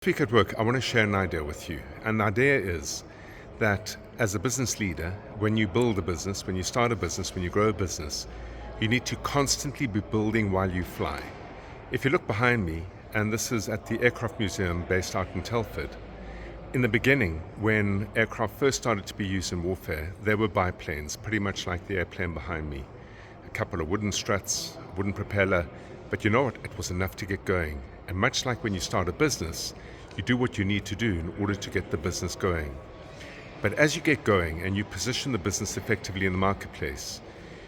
This week at work, I want to share an idea with you. And the idea is that as a business leader, when you build a business, when you start a business, when you grow a business, you need to constantly be building while you fly. If you look behind me, and this is at the Aircraft Museum based out in Telford, in the beginning, when aircraft first started to be used in warfare, they were biplanes, pretty much like the airplane behind me. A couple of wooden struts, a wooden propeller, but you know what? It was enough to get going. And much like when you start a business, you do what you need to do in order to get the business going. But as you get going and you position the business effectively in the marketplace,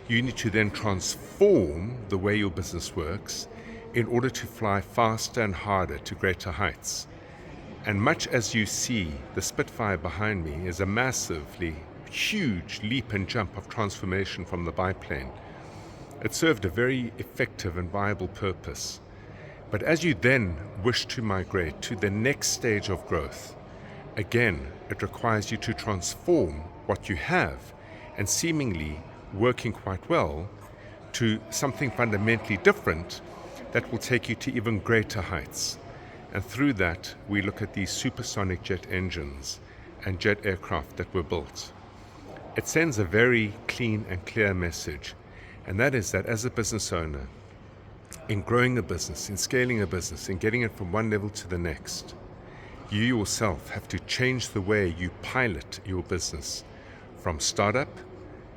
you need to then transform the way your business works in order to fly faster and harder to greater heights. And much as you see the Spitfire behind me is a massively huge leap and jump of transformation from the biplane, it served a very effective and viable purpose. But as you then wish to migrate to the next stage of growth, again, it requires you to transform what you have and seemingly working quite well to something fundamentally different that will take you to even greater heights. And through that, we look at these supersonic jet engines and jet aircraft that were built. It sends a very clean and clear message, and that is that as a business owner, in growing a business, in scaling a business, in getting it from one level to the next, you yourself have to change the way you pilot your business from startup,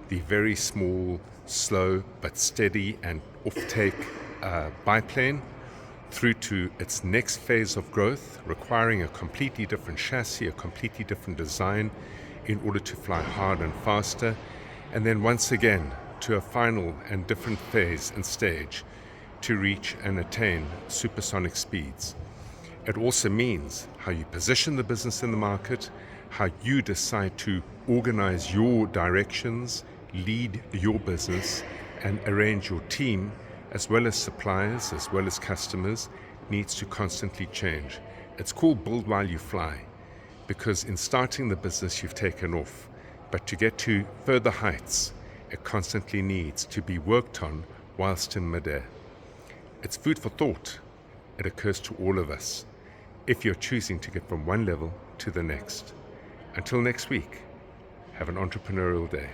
the very small, slow but steady and off-take biplane, through to its next phase of growth, requiring a completely different chassis, a completely different design in order to fly harder and faster, and then once again to a final and different phase and stage to reach and attain supersonic speeds. It also means how you position the business in the market, how you decide to organize your directions, lead your business, and arrange your team, as well as suppliers, as well as customers, needs to constantly change. It's called build while you fly, because in starting the business you've taken off, but to get to further heights, it constantly needs to be worked on whilst in midair. It's food for thought. It occurs to all of us if you're choosing to get from one level to the next. Until next week, have an entrepreneurial day.